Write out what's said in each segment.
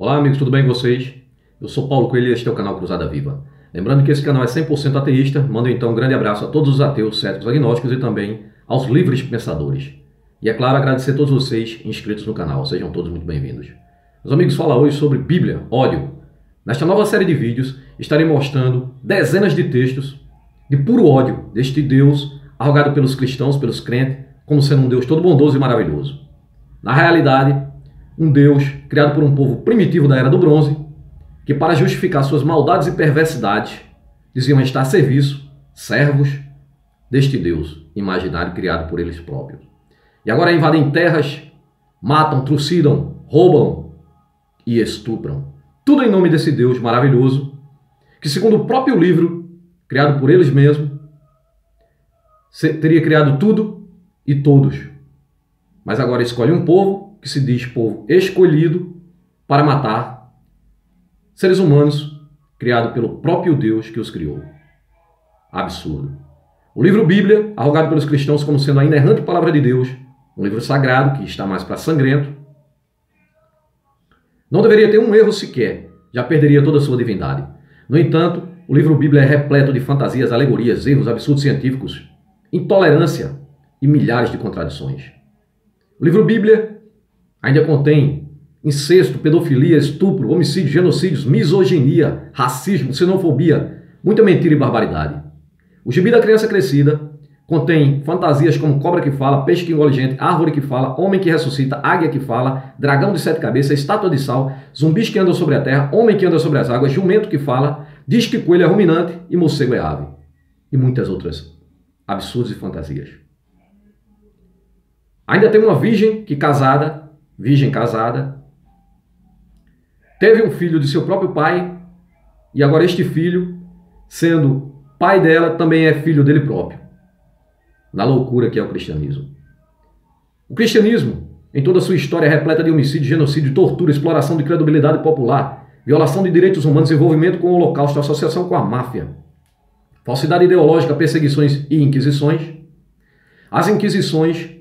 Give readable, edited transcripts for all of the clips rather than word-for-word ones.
Olá amigos, tudo bem com vocês? Eu sou Paulo Coelho e este é o canal Cruzada Viva. Lembrando que esse canal é 100% ateísta, mando então um grande abraço a todos os ateus, céticos, agnósticos e também aos livres pensadores. E é claro, agradecer a todos vocês inscritos no canal, sejam todos muito bem-vindos. Meus amigos, fala hoje sobre Bíblia, ódio. Nesta nova série de vídeos estarei mostrando dezenas de textos de puro ódio deste Deus arrogado pelos cristãos, pelos crentes, como sendo um Deus todo bondoso e maravilhoso. Na realidade, um Deus criado por um povo primitivo da Era do Bronze, que para justificar suas maldades e perversidades, diziam estar a serviço, servos deste Deus imaginário criado por eles próprios. E agora invadem terras, matam, trucidam, roubam e estupram. Tudo em nome desse Deus maravilhoso, que segundo o próprio livro, criado por eles mesmos, teria criado tudo e todos. Mas agora escolhe um povo, que se diz povo escolhido, para matar seres humanos criados pelo próprio Deus que os criou. Absurdo. O livro Bíblia, arrogado pelos cristãos como sendo a inerrante palavra de Deus, um livro sagrado que está mais para sangrento, não deveria ter um erro sequer, já perderia toda a sua divindade. No entanto, o livro Bíblia é repleto de fantasias, alegorias, erros, absurdos científicos, intolerância e milhares de contradições. O livro Bíblia ainda contém incesto, pedofilia, estupro, homicídio, genocídios, misoginia, racismo, xenofobia, muita mentira e barbaridade. O Gibi da Criança Crescida contém fantasias como cobra que fala, peixe que engole gente, árvore que fala, homem que ressuscita, águia que fala, dragão de 7 cabeças, estátua de sal, zumbis que andam sobre a terra, homem que anda sobre as águas, jumento que fala, diz que coelho é ruminante e morcego é ave. E muitas outras absurdas e fantasias. Ainda tem uma virgem casada, teve um filho de seu próprio pai, e agora este filho, sendo pai dela, também é filho dele próprio. Na loucura que é o cristianismo. O cristianismo, em toda a sua história, é repleta de homicídio, genocídio, tortura, exploração de credibilidade popular, violação de direitos humanos, envolvimento com o Holocausto, associação com a máfia, falsidade ideológica, perseguições e inquisições. As inquisições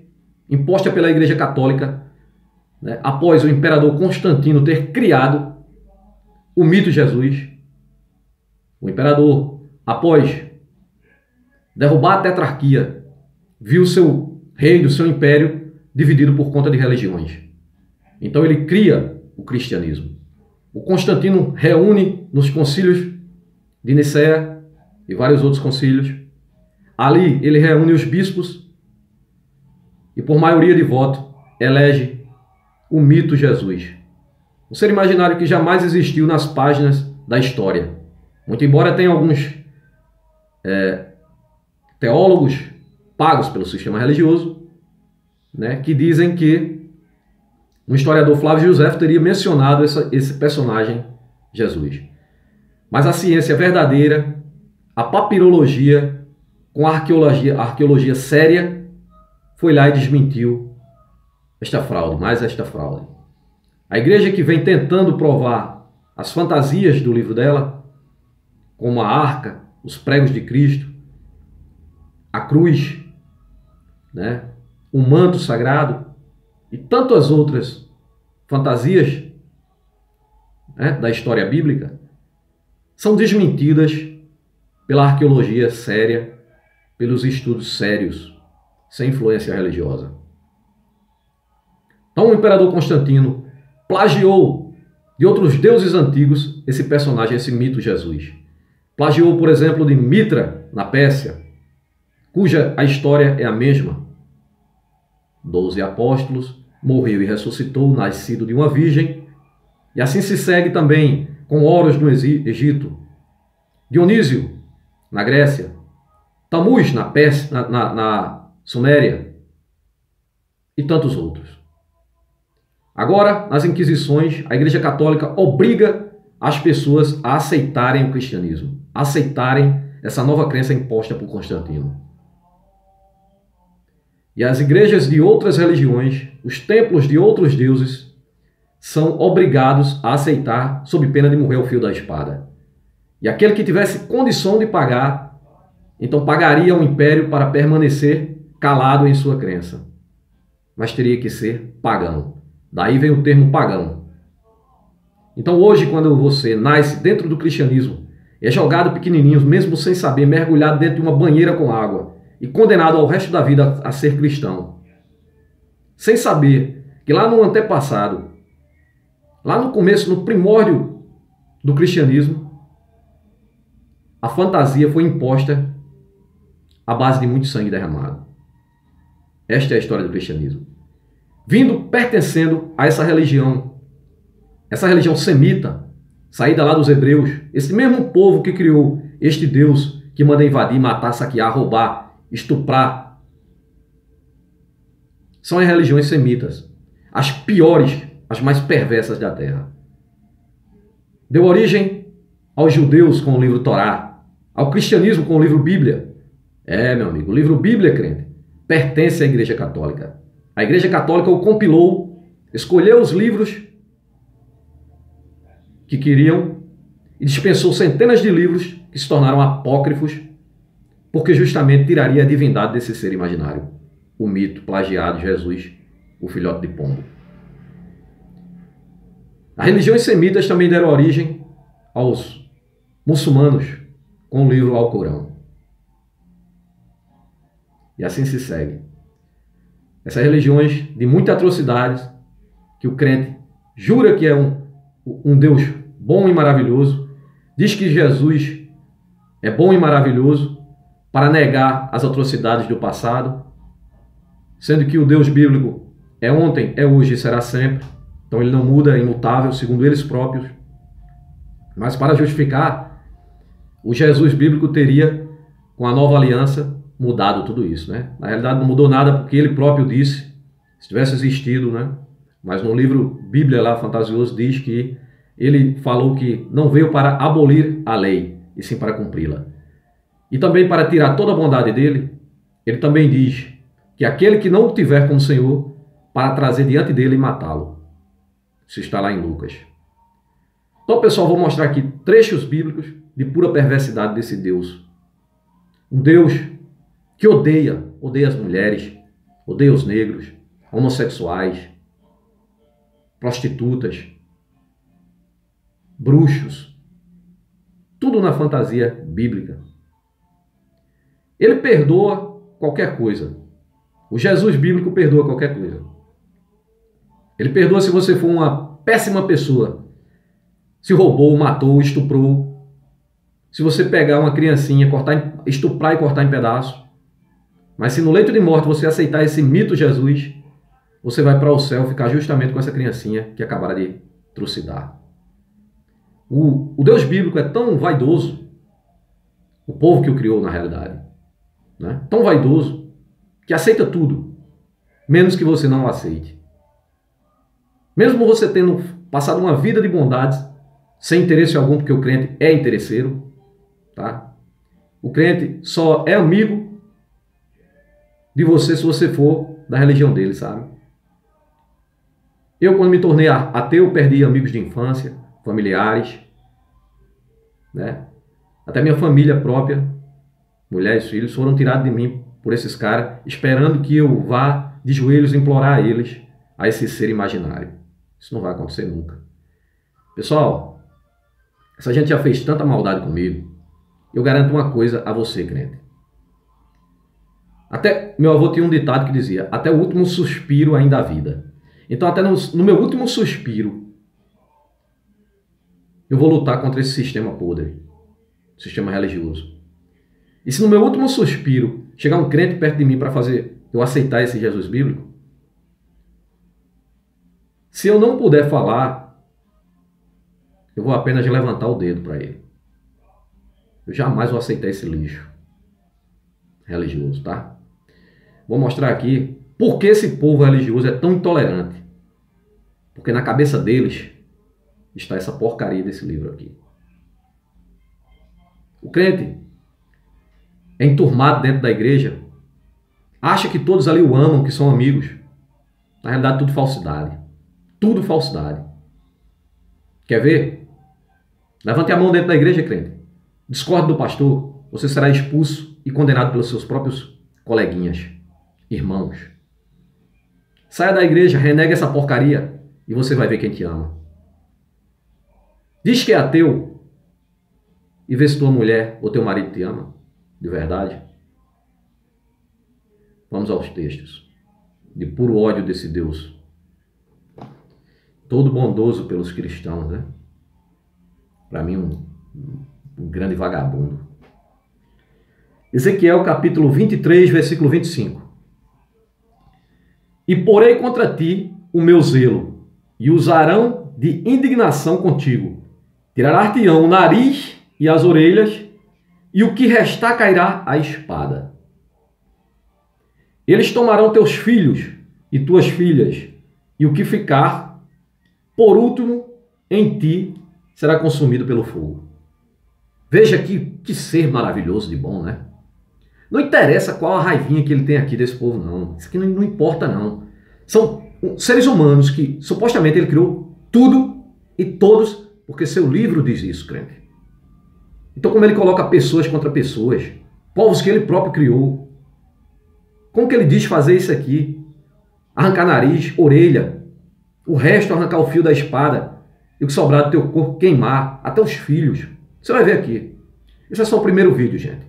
impostas pela Igreja Católica, após o imperador Constantino ter criado o mito Jesus. O imperador, após derrubar a tetrarquia, viu seu reino, seu império dividido por conta de religiões. Então ele cria o cristianismo. O Constantino reúne nos concílios de Nicéia e vários outros concílios. Ali ele reúne os bispos e por maioria de voto elege o mito Jesus. Um ser imaginário que jamais existiu nas páginas da história. Muito embora tenha alguns teólogos pagos pelo sistema religioso, que dizem que um historiador, Flávio José, teria mencionado esse personagem Jesus. Mas a ciência verdadeira, a papirologia, com a arqueologia séria, foi lá e desmentiu esta fraude, esta fraude. A igreja que vem tentando provar as fantasias do livro dela, como a arca, os pregos de Cristo, a cruz, o manto sagrado e tantas outras fantasias da história bíblica, são desmentidas pela arqueologia séria, pelos estudos sérios, sem influência religiosa. Então o imperador Constantino plagiou de outros deuses antigos esse personagem, esse mito Jesus. Plagiou, por exemplo, de Mitra, na Pérsia, cuja a história é a mesma. 12 apóstolos, morreu e ressuscitou, nascido de uma virgem. E assim se segue também com Horus no Egito, Dionísio na Grécia, Tamuz na Pérsia, na Suméria e tantos outros. Agora, nas Inquisições, a Igreja Católica obriga as pessoas a aceitarem o cristianismo, a aceitarem essa nova crença imposta por Constantino. E as igrejas de outras religiões, os templos de outros deuses, são obrigados a aceitar sob pena de morrer ao fio da espada. E aquele que tivesse condição de pagar, então pagaria ao império para permanecer calado em sua crença. Mas teria que ser pagão. Daí vem o termo pagão. Então hoje, quando você nasce dentro do cristianismo, é jogado pequenininho, mesmo sem saber, mergulhado dentro de uma banheira com água e condenado ao resto da vida a ser cristão, sem saber que lá no antepassado, lá no começo, no primórdio do cristianismo, a fantasia foi imposta à base de muito sangue derramado. Esta é a história do cristianismo. Vindo, pertencendo a essa religião semita, saída lá dos hebreus, esse mesmo povo que criou este Deus que manda invadir, matar, saquear, roubar, estuprar. São as religiões semitas, as piores, as mais perversas da terra. Deu origem aos judeus com o livro Torá, ao cristianismo com o livro Bíblia. Meu amigo, o livro Bíblia, crente, pertence à Igreja Católica. A Igreja Católica o compilou, escolheu os livros que queriam e dispensou centenas de livros que se tornaram apócrifos, porque justamente tiraria a divindade desse ser imaginário, o mito plagiado de Jesus, o filhote de pombo. As religiões semitas também deram origem aos muçulmanos com o livro Alcorão. E assim se segue. Essas religiões de muitas atrocidades, que o crente jura que é um Deus bom e maravilhoso, diz que Jesus é bom e maravilhoso para negar as atrocidades do passado, sendo que o Deus bíblico é ontem, é hoje e será sempre. Então ele não muda, é imutável, segundo eles próprios. Mas para justificar, o Jesus bíblico teria, com a nova aliança, mudado tudo isso, né? Na realidade não mudou nada porque ele próprio disse, se tivesse existido, né? Mas no livro Bíblia lá, fantasioso, diz que ele falou que não veio para abolir a lei, e sim para cumpri-la. E também para tirar toda a bondade dele, ele também diz que aquele que não o tiver como Senhor, para trazer diante dele e matá-lo. Isso está lá em Lucas. Então, pessoal, vou mostrar aqui trechos bíblicos de pura perversidade desse Deus. Um Deus que odeia as mulheres, odeia os negros, homossexuais, prostitutas, bruxos, tudo na fantasia bíblica. Ele perdoa qualquer coisa. O Jesus bíblico perdoa qualquer coisa. Ele perdoa se você for uma péssima pessoa, se roubou, matou, estuprou, se você pegar uma criancinha, estuprar e cortar em pedaços. Mas se no leito de morte você aceitar esse mito Jesus, você vai para o céu ficar justamente com essa criancinha que acabaram de trucidar. O Deus bíblico é tão vaidoso, o povo que o criou na realidade, né? Tão vaidoso, que aceita tudo, menos que você não o aceite. Mesmo você tendo passado uma vida de bondades, sem interesse algum, porque o crente é interesseiro, tá? O crente só é amigo de você se você for da religião dele, sabe? Eu, quando me tornei ateu, perdi amigos de infância, familiares, né? Até minha família própria, mulheres e filhos, foram tirados de mim por esses caras, esperando que eu vá de joelhos implorar a eles, a esse ser imaginário. Isso não vai acontecer nunca. Pessoal, essa gente já fez tanta maldade comigo. Eu garanto uma coisa a você, crente. Até meu avô tinha um ditado que dizia: até o último suspiro ainda há vida. Então até no meu último suspiro eu vou lutar contra esse sistema podre, sistema religioso. E se no meu último suspiro chegar um crente perto de mim para fazer eu aceitar esse Jesus bíblico, se eu não puder falar, eu vou apenas levantar o dedo para ele. Eu jamais vou aceitar esse lixo religioso, tá? Vou mostrar aqui por que esse povo religioso é tão intolerante. Porque na cabeça deles está essa porcaria desse livro aqui. O crente é enturmado dentro da igreja, acha que todos ali o amam, que são amigos. Na realidade, tudo falsidade. Tudo falsidade. Quer ver? Levante a mão dentro da igreja, crente. Discorde do pastor, você será expulso e condenado pelos seus próprios coleguinhas, irmãos. Saia da igreja, renegue essa porcaria e você vai ver quem te ama. Diz que é ateu e vê se tua mulher ou teu marido te ama de verdade. Vamos aos textos de puro ódio desse Deus, todo bondoso pelos cristãos, né? Para mim, um grande vagabundo. Ezequiel capítulo 23, versículo 25. E porei contra ti o meu zelo, e usarão de indignação contigo. Tirar-te-ão o nariz e as orelhas, e o que restar cairá a espada. Eles tomarão teus filhos e tuas filhas, e o que ficar, por último, em ti, será consumido pelo fogo. Veja que ser maravilhoso de bom, né? Não interessa qual a raivinha que ele tem aqui desse povo, não. Isso aqui não importa, não. São seres humanos que, supostamente, ele criou tudo e todos, porque seu livro diz isso, crente. Então, como ele coloca pessoas contra pessoas, povos que ele próprio criou, como que ele diz fazer isso aqui? Arrancar nariz, orelha, o resto arrancar o fio da espada, e o que sobrar do teu corpo queimar, até os filhos. Você vai ver aqui. Esse é só o primeiro vídeo, gente.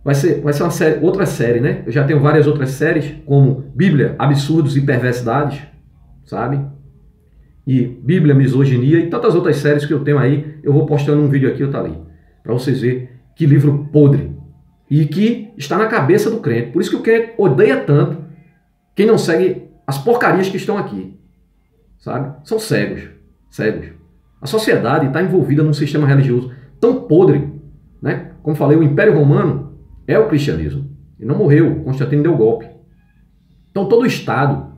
Vai ser uma série, outra série, né? Eu já tenho várias outras séries, como Bíblia, Absurdos e Perversidades, sabe? E Bíblia, Misoginia e tantas outras séries que eu tenho aí. Eu vou postando um vídeo aqui, outro ali, para vocês verem que livro podre. E que está na cabeça do crente. Por isso que o crente odeia tanto quem não segue as porcarias que estão aqui, sabe? São cegos, cegos. A sociedade está envolvida num sistema religioso tão podre, né? Como falei, o Império Romano é o cristianismo. E não morreu, Constantino deu golpe. Então todo o Estado,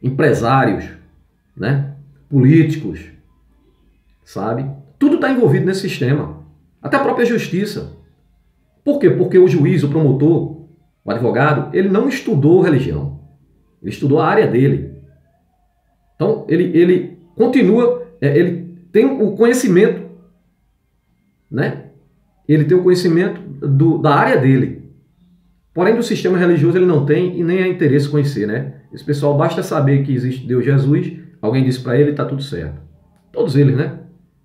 empresários, né, políticos, sabe? Tudo está envolvido nesse sistema. Até a própria justiça. Por quê? Porque o juiz, o promotor, o advogado, ele não estudou religião. Ele estudou a área dele. Então ele continua, ele tem o conhecimento, né? Ele tem o conhecimento da área dele. Porém, do sistema religioso ele não tem e nem é interesse conhecer, né? Esse pessoal basta saber que existe Deus Jesus, alguém disse para ele e está tudo certo. Todos eles, né?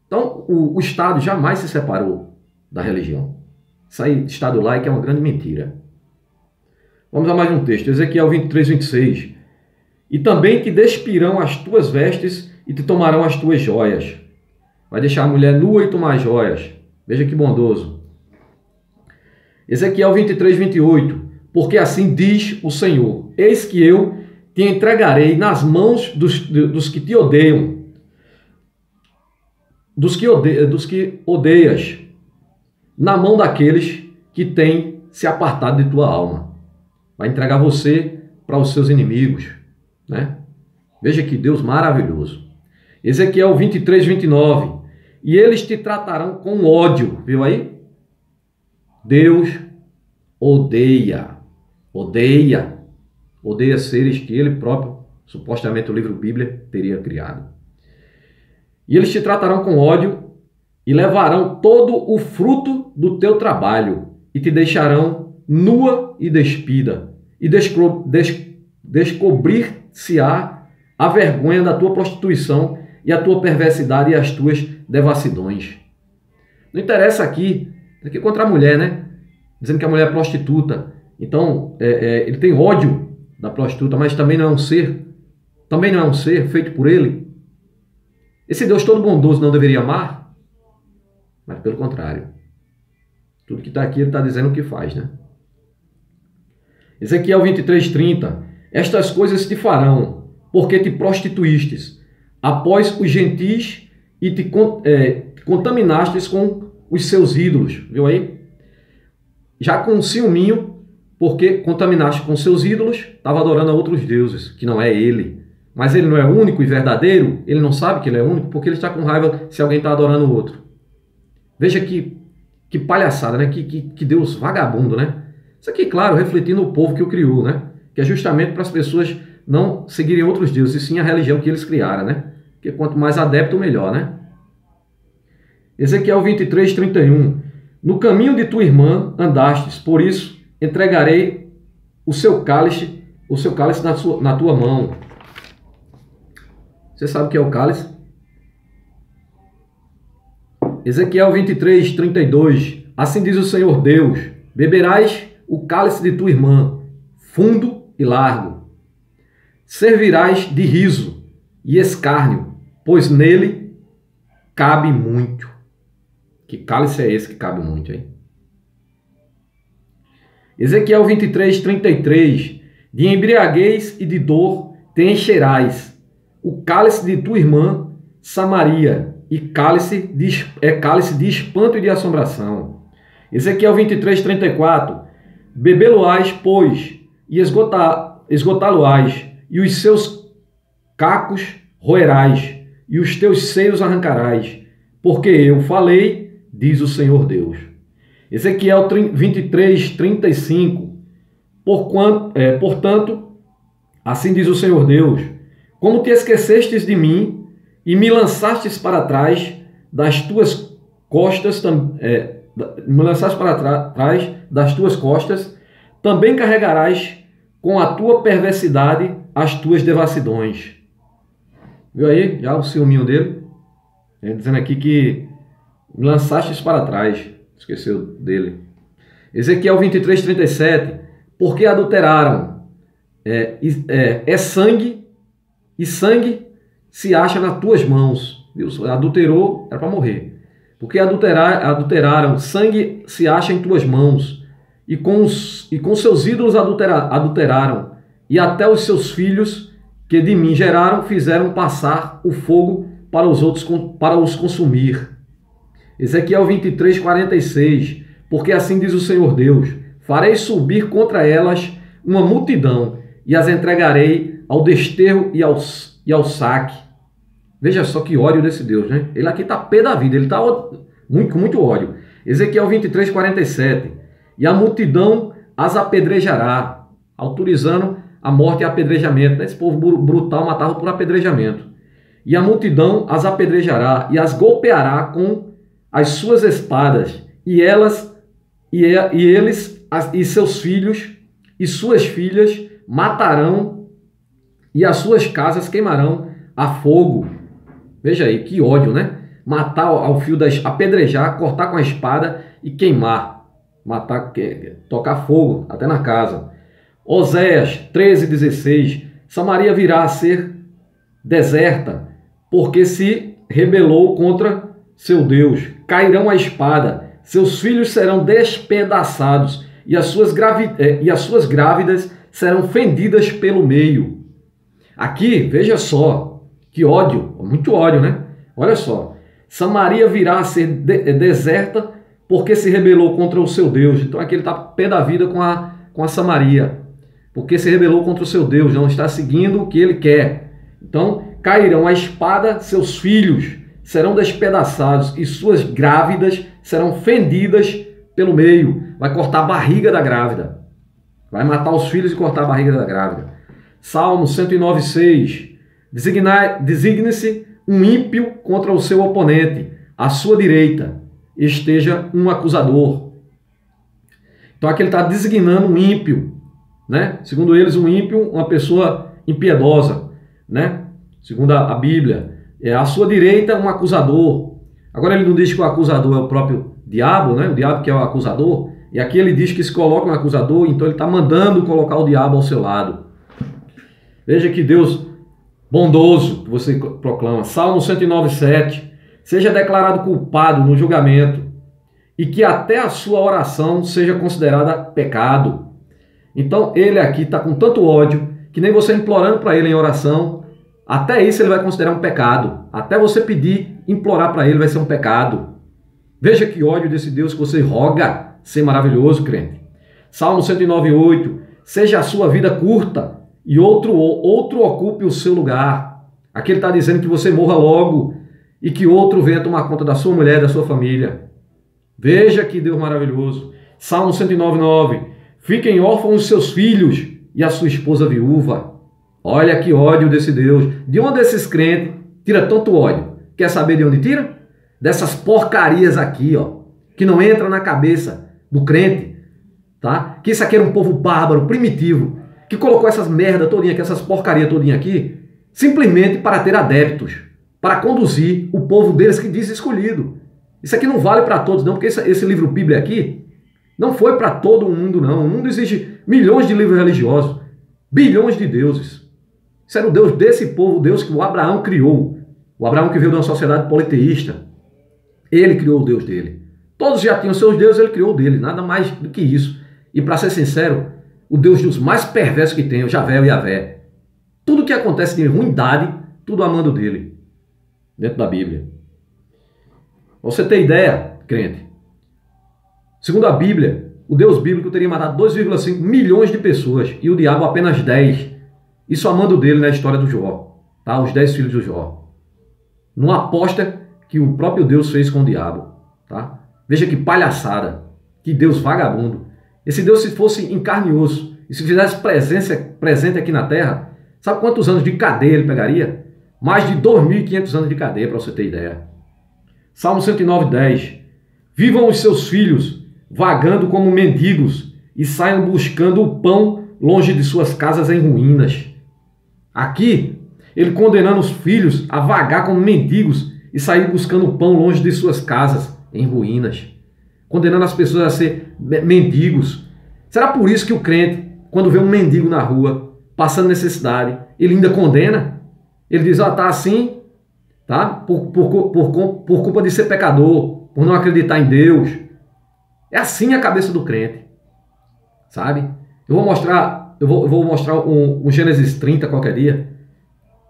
Então, o Estado jamais se separou da religião. Isso aí, Estado laico, é uma grande mentira. Vamos a mais um texto. Ezequiel 23, 26. E também te despirão as tuas vestes e te tomarão as tuas joias. Vai deixar a mulher nua e tomar joias. Veja que bondoso. Ezequiel 23, 28. Porque assim diz o Senhor: eis que eu te entregarei nas mãos dos que te odeiam, dos que odeias, na mão daqueles que têm se apartado de tua alma. Vai entregar você para os seus inimigos, né? Veja que Deus maravilhoso. Ezequiel 23, 29. E eles te tratarão com ódio, viu aí? Deus odeia seres que ele próprio, supostamente o livro Bíblia, teria criado. E eles te tratarão com ódio e levarão todo o fruto do teu trabalho e te deixarão nua e despida e descobrir-se-á a vergonha da tua prostituição e a tua perversidade e as tuas devassidões. Não interessa aqui contra a mulher, né? Dizendo que a mulher é prostituta. Então, ele tem ódio da prostituta, mas também não é um ser feito por ele. Esse Deus todo bondoso não deveria amar? Mas pelo contrário. Tudo que está aqui ele está dizendo o que faz, né? Ezequiel 23, 30. Estas coisas te farão, porque te prostituístes após os gentis e te contaminastes com os seus ídolos. Viu aí? Já com um ciúminho, porque contaminaste com seus ídolos, estava adorando a outros deuses, que não é ele. Mas ele não é único e verdadeiro, ele não sabe que ele é único, porque ele está com raiva se alguém está adorando o outro. Veja que palhaçada, né? Que Deus vagabundo, né? Isso aqui, claro, refletindo o povo que o criou, né? Que é justamente para as pessoas não seguirem outros deuses, e sim a religião que eles criaram, né? Porque quanto mais adepto, melhor, né? Ezequiel 23, 31. No caminho de tua irmã andastes, por isso entregarei o seu cálice na tua mão. Você sabe o que é o cálice? Ezequiel 23, 32. Assim diz o Senhor Deus: beberás o cálice de tua irmã, fundo e largo. Servirás de riso e escárnio, pois nele cabe muito. Que cálice é esse que cabe muito, hein? Ezequiel 23, 33. De embriaguez e de dor te encherás. O cálice de tua irmã, Samaria, e cálice de espanto e de assombração. Ezequiel 23, 34. Bebê-lo-ás, pois, e esgotá-lo-ás, e os seus cacos roerás, e os teus seios arrancarás, porque eu falei, diz o Senhor Deus. Ezequiel 23, 35. Portanto, assim diz o Senhor Deus: como te esquecestes de mim, e me lançastes para trás das tuas costas, também carregarás com a tua perversidade as tuas devassidões. Viu aí? Já o ciúminho dele. Dizendo aqui que me lançastes para trás. Esqueceu dele. Ezequiel 23, 37. Porque adulteraram. É sangue, e sangue se acha nas tuas mãos. Viu? Adulterou, era para morrer. Porque adulteraram, sangue se acha em tuas mãos. E com seus ídolos adulteraram. E até os seus filhos que de mim geraram fizeram passar o fogo para os outros, para os consumir. Ezequiel 23, 46. Porque assim diz o Senhor Deus: farei subir contra elas uma multidão, e as entregarei ao desterro e ao saque. Veja só que ódio desse Deus, né? Ele aqui está pé da vida, ele está com muito ódio. Ezequiel 23, 47. E a multidão as apedrejará, autorizando a morte e apedrejamento. Né? Esse povo brutal matava por apedrejamento. E a multidão as apedrejará e as golpeará com as suas espadas, e eles e seus filhos e suas filhas matarão, e as suas casas queimarão a fogo. Veja aí, que ódio, né? Matar ao fio apedrejar, cortar com a espada e queimar. Matar, tocar fogo até na casa. Oséias 13, 16. Samaria virá a ser deserta, porque se rebelou contra seu Deus. Cairão a espada, seus filhos serão despedaçados, e as suas grávidas serão fendidas pelo meio. Aqui, veja só, que ódio, muito ódio, né? Olha só, Samaria virá a ser deserta porque se rebelou contra o seu Deus. Então aqui ele está pé da vida com a Samaria, porque se rebelou contra o seu Deus, não está seguindo o que ele quer. Então cairão a espada, seus filhos serão despedaçados e suas grávidas serão fendidas pelo meio. Vai cortar a barriga da grávida. Vai matar os filhos e cortar a barriga da grávida. Salmo 109, 6. Designe-se um ímpio contra o seu oponente. À sua direita esteja um acusador. Então aqui ele está designando um ímpio, né? Segundo eles, um ímpio, uma pessoa impiedosa, né? Segundo a Bíblia. À sua direita, um acusador. Agora ele não diz que o acusador é o próprio diabo, né? O diabo que é o acusador. E aqui ele diz que se coloca um acusador, então ele está mandando colocar o diabo ao seu lado. Veja que Deus bondoso que você proclama. Salmo 109, 7. Seja declarado culpado no julgamento, e que até a sua oração seja considerada pecado. Então ele aqui está com tanto ódio, que nem você implorando para ele em oração, até isso ele vai considerar um pecado. Até você pedir, implorar para ele vai ser um pecado. Veja que ódio desse Deus que você roga ser maravilhoso, crente. Salmo 109, 8. Seja a sua vida curta e outro ocupe o seu lugar. Aqui ele está dizendo que você morra logo e que outro venha tomar conta da sua mulher, da sua família. Veja que Deus maravilhoso. Salmo 109, 9. Fiquem órfãos os seus filhos e a sua esposa viúva. Olha que ódio desse Deus. De onde esses crentes tira tanto ódio? Quer saber de onde tira? Dessas porcarias aqui, ó, que não entra na cabeça do crente, tá? Que isso aqui era um povo bárbaro, primitivo, que colocou essas merda todinha aqui, essas porcaria todinha aqui, simplesmente para ter adeptos, para conduzir o povo deles que diz escolhido. Isso aqui não vale para todos, não, porque esse livro Bíblia aqui não foi para todo o mundo, não. O mundo existe milhões de livros religiosos, bilhões de deuses. Isso era o Deus desse povo, o Deus que o Abraão criou. O Abraão que veio de uma sociedade politeísta. Ele criou o Deus dele. Todos já tinham seus deuses, ele criou o dele, nada mais do que isso. E para ser sincero, o Deus dos mais perversos que tem, o Javé, o Yavé. Tudo que acontece de ruindade, tudo amando dele, dentro da Bíblia. Pra você ter ideia, crente, segundo a Bíblia, o Deus bíblico teria matado 2,5 milhões de pessoas e o diabo apenas 10. Isso amando dele na história do Jó, tá? Os 10 filhos do Jó. Numa aposta que o próprio Deus fez com o diabo, tá? Veja que palhaçada, que Deus vagabundo. Esse Deus, se fosse em carne e osso e se fizesse presente aqui na terra, sabe quantos anos de cadeia ele pegaria? Mais de 2.500 anos de cadeia, para você ter ideia. Salmo 109:10. Vivam os seus filhos vagando como mendigos e saiam buscando o pão longe de suas casas em ruínas. Aqui, ele condenando os filhos a vagar como mendigos e sair buscando o pão longe de suas casas em ruínas. Condenando as pessoas a ser mendigos. Será por isso que o crente, quando vê um mendigo na rua, passando necessidade, ele ainda condena? Ele diz, tá assim, tá? Por culpa de ser pecador, por não acreditar em Deus. É assim a cabeça do crente, sabe? Eu vou mostrar um Gênesis 30 qualquer dia,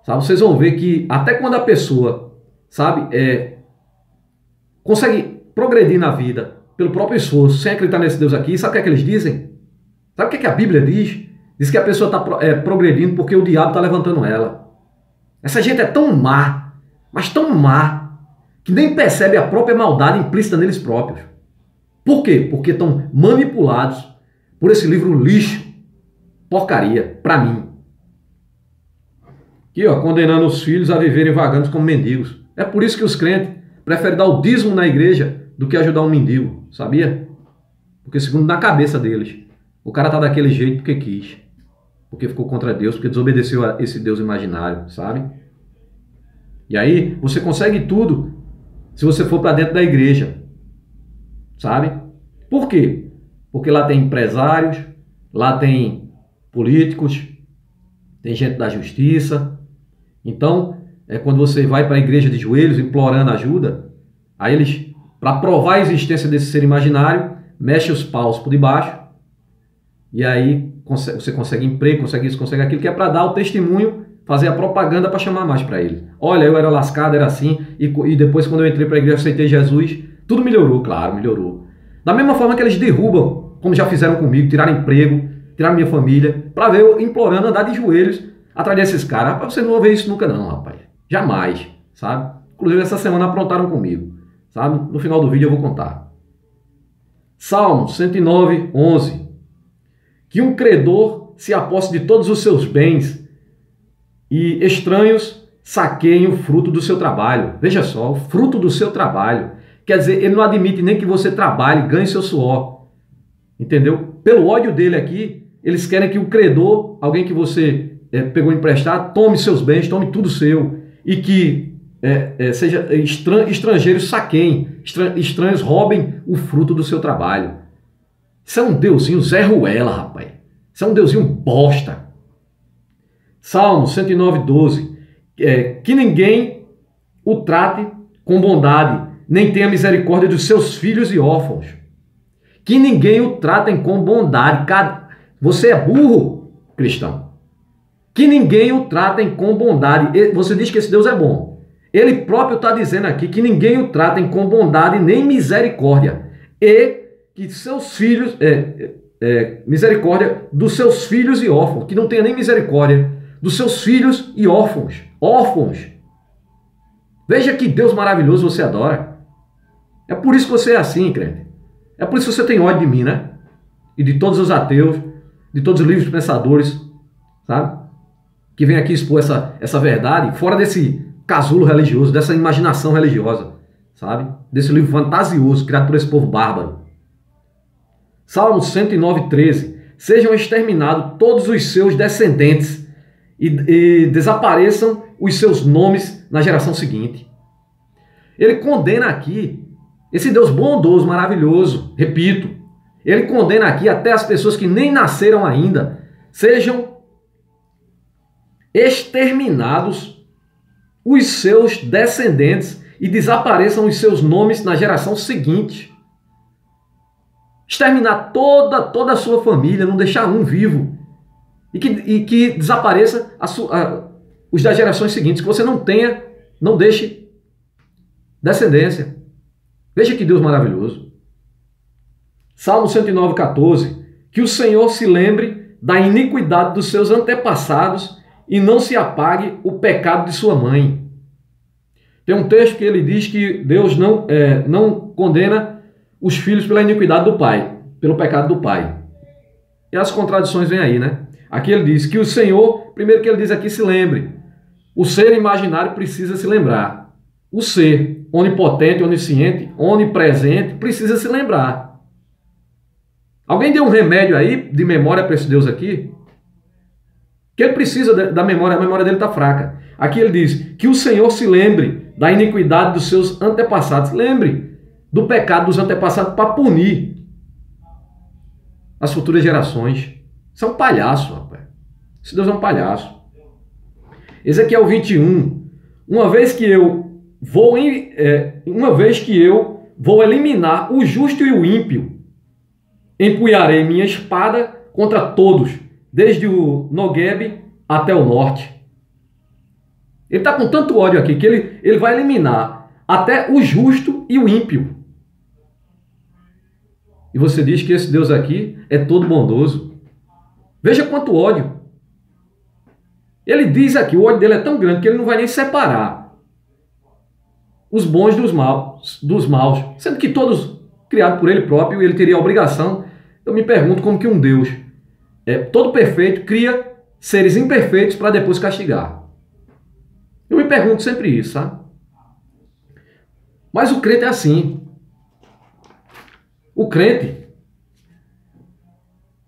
sabe? Vocês vão ver que até quando a pessoa, sabe, consegue progredir na vida pelo próprio esforço, sem acreditar nesse Deus aqui, sabe o que é que eles dizem? Sabe o que é que a Bíblia diz? Diz que a pessoa está progredindo porque o diabo está levantando ela. Essa gente é tão má, mas tão má, que nem percebe a própria maldade implícita neles próprios. Por quê? Porque estão manipulados por esse livro lixo, porcaria, para mim. Aqui, ó, condenando os filhos a viverem vagando como mendigos. É por isso que os crentes preferem dar o dízimo na igreja do que ajudar um mendigo, sabia? Porque segundo na cabeça deles, o cara tá daquele jeito porque quis. Porque ficou contra Deus, porque desobedeceu a esse Deus imaginário, sabe? E aí, você consegue tudo se você for para dentro da igreja, sabe? Por quê? Porque lá tem empresários, lá tem políticos, tem gente da justiça. Então, quando você vai para a igreja de joelhos implorando ajuda, aí eles, para provar a existência desse ser imaginário, mexem os paus por debaixo, e aí você consegue emprego, consegue isso, consegue aquilo, que é para dar o testemunho, fazer a propaganda para chamar mais para ele. Olha, eu era lascado, era assim, e depois quando eu entrei para a igreja, aceitei Jesus, tudo melhorou, claro, melhorou. Da mesma forma que eles derrubam, como já fizeram comigo, tiraram emprego, tiraram minha família, para ver eu implorando andar de joelhos atrás desses caras. Rapaz, você não vai ver isso nunca não, rapaz. Jamais, sabe? Inclusive essa semana aprontaram comigo, sabe? No final do vídeo eu vou contar. Salmo 109:11. Que um credor se aposse de todos os seus bens e estranhos saqueiem o fruto do seu trabalho. Veja só, o fruto do seu trabalho. Quer dizer, ele não admite nem que você trabalhe, ganhe seu suor. Entendeu? Pelo ódio dele aqui, eles querem que o credor, alguém que você pegou emprestado, tome seus bens, tome tudo seu. E que seja estrangeiros saqueiem, estranhos roubem o fruto do seu trabalho. Isso é um deusinho Zé Ruela, rapaz. Isso é um deusinho bosta. Salmo 109:12. Que ninguém o trate com bondade, nem tenha misericórdia dos seus filhos e órfãos. Que ninguém o tratem com bondade. Você é burro, cristão. Que ninguém o tratem com bondade. Você diz que esse Deus é bom. Ele próprio está dizendo aqui que ninguém o tratem com bondade nem misericórdia. E que seus filhos, misericórdia dos seus filhos e órfãos, que não tenha nem misericórdia dos seus filhos e órfãos. Órfãos. Veja que Deus maravilhoso você adora. É por isso que você é assim, crente. É por isso que você tem ódio de mim, né? E de todos os ateus, de todos os livros pensadores, sabe? Que vem aqui expor essa verdade, fora desse casulo religioso, dessa imaginação religiosa, sabe? Desse livro fantasioso, criado por esse povo bárbaro. Salmo 109:13. Sejam exterminados todos os seus descendentes e desapareçam os seus nomes na geração seguinte. Ele condena aqui Esse Deus bondoso, maravilhoso, repito, ele condena aqui até as pessoas que nem nasceram ainda, sejam exterminados os seus descendentes e desapareçam os seus nomes na geração seguinte. Exterminar toda a sua família, não deixar um vivo. E que desapareça os das gerações seguintes, que você não deixe descendência. Veja que Deus maravilhoso. Salmo 109:14. Que o Senhor se lembre da iniquidade dos seus antepassados e não se apague o pecado de sua mãe. Tem um texto que ele diz que Deus não condena os filhos pela iniquidade do pai, pelo pecado do pai. E as contradições vêm aí, né? Aqui ele diz que o Senhor, primeiro que ele diz aqui, se lembre. O ser imaginário precisa se lembrar. O ser onipotente, onisciente, onipresente, precisa se lembrar. Alguém deu um remédio aí de memória para esse Deus aqui? Que ele precisa da memória, a memória dele está fraca. Aqui ele diz que o Senhor se lembre da iniquidade dos seus antepassados. Lembre do pecado dos antepassados para punir as futuras gerações. Isso é um palhaço, rapaz. Esse Deus é um palhaço. Ezequiel 21. Uma vez que eu vou eliminar o justo e o ímpio, empunharei minha espada contra todos, desde o Noguebe até o norte. Ele está com tanto ódio aqui que ele vai eliminar até o justo e o ímpio. E você diz que esse Deus aqui é todo bondoso. Veja quanto ódio. Ele diz aqui, o ódio dele é tão grande que ele não vai nem separar os bons dos maus, sendo que todos criados por ele próprio, ele teria a obrigação. Eu me pergunto como que um Deus todo perfeito cria seres imperfeitos para depois castigar. Eu me pergunto sempre isso, sabe? Mas o crente é assim. O crente,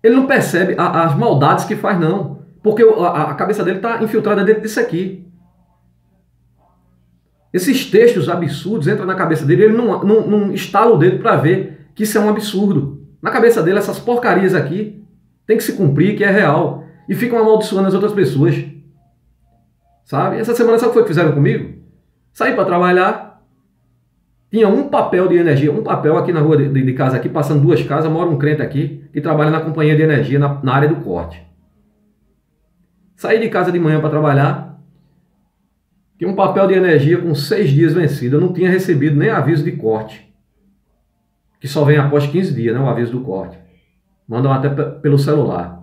ele não percebe as maldades que faz, não. Porque a cabeça dele está infiltrada dentro disso aqui. Esses textos absurdos entram na cabeça dele, ele não estala o dedo para ver que isso é um absurdo. Na cabeça dele, essas porcarias aqui tem que se cumprir, que é real. E ficam amaldiçoando as outras pessoas. Sabe? Essa semana, sabe o que foi que fizeram comigo? Saí para trabalhar, tinha um papel de energia, um papel aqui na rua de casa, aqui, passando duas casas, mora um crente aqui, que trabalha na companhia de energia, na área do corte. Saí de casa de manhã para trabalhar, tinha um papel de energia com 6 dias vencido, eu não tinha recebido nem aviso de corte, que só vem após 15 dias, né, o aviso do corte. Mandam até pelo celular.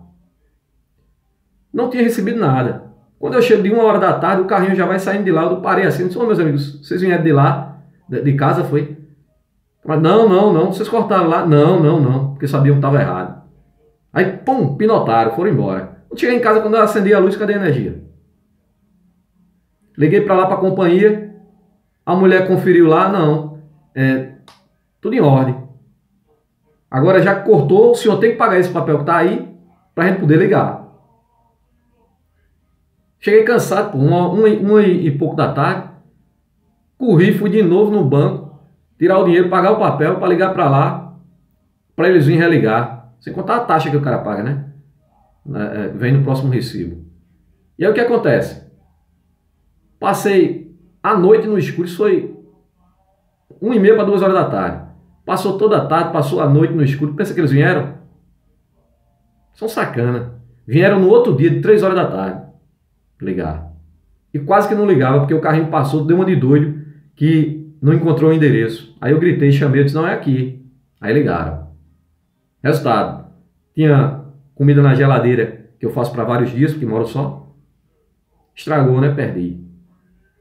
Não tinha recebido nada. Quando eu chego de 1 hora da tarde, o carrinho já vai saindo de lá. Eu parei assim, disse: ô, meus amigos, vocês vieram de lá, de casa, foi? Mas não, vocês cortaram lá. Não, porque sabiam que estava errado. Aí, pum, pinotaram, foram embora. Eu cheguei em casa, quando eu acendi a luz, cadê a energia? Liguei para lá para a companhia, a mulher conferiu lá, não, tudo em ordem. Agora já que cortou, o senhor tem que pagar esse papel que está aí, para a gente poder ligar. Cheguei cansado, por uma e pouco da tarde, corri, fui de novo no banco, tirar o dinheiro, pagar o papel para ligar para lá, para eles virem religar. Sem contar a taxa que o cara paga, né? Vem no próximo recibo. E aí o que acontece? Passei a noite no escuro, isso foi 1h30 para 2 horas da tarde. Passou toda a tarde, passou a noite no escuro. Pensa que eles vieram? São sacana. Vieram no outro dia, de 3 horas da tarde, ligar. E quase que não ligava, porque o carrinho passou, deu uma de doido, que não encontrou o endereço. Aí eu gritei, chamei, eu disse: não, é aqui. Aí ligaram. Resultado: tinha comida na geladeira, que eu faço para vários dias, porque moro só. Estragou, né? Perdi.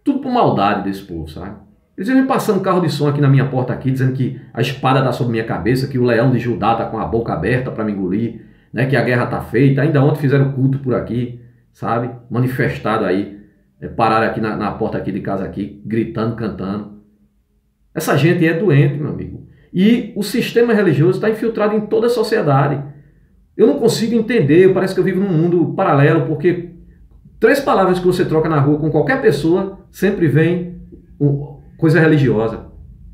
Tudo por maldade desse povo, sabe? Eles vêm passando carro de som aqui na minha porta aqui, dizendo que a espada está sobre minha cabeça, que o leão de Judá está com a boca aberta para me engolir, né? Que a guerra está feita. Ainda ontem fizeram culto por aqui, sabe? Manifestado aí. Pararam aqui na porta aqui de casa aqui, gritando, cantando. Essa gente é doente, meu amigo. E o sistema religioso está infiltrado em toda a sociedade. Eu não consigo entender, parece que eu vivo num mundo paralelo, porque 3 palavras que você troca na rua com qualquer pessoa, sempre vem coisa religiosa.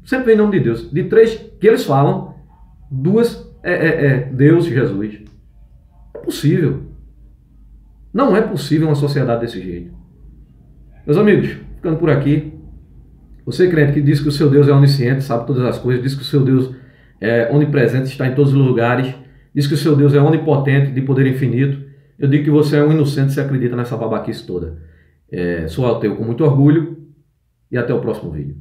Sempre vem em nome de Deus. De 3 que eles falam, 2 Deus e Jesus. É possível. Não é possível uma sociedade desse jeito. Meus amigos, ficando por aqui. Você, crente, que diz que o seu Deus é onisciente, sabe todas as coisas, diz que o seu Deus é onipresente, está em todos os lugares, diz que o seu Deus é onipotente, de poder infinito, eu digo que você é um inocente se acredita nessa babaquice toda. Sou ateu com muito orgulho e até o próximo vídeo.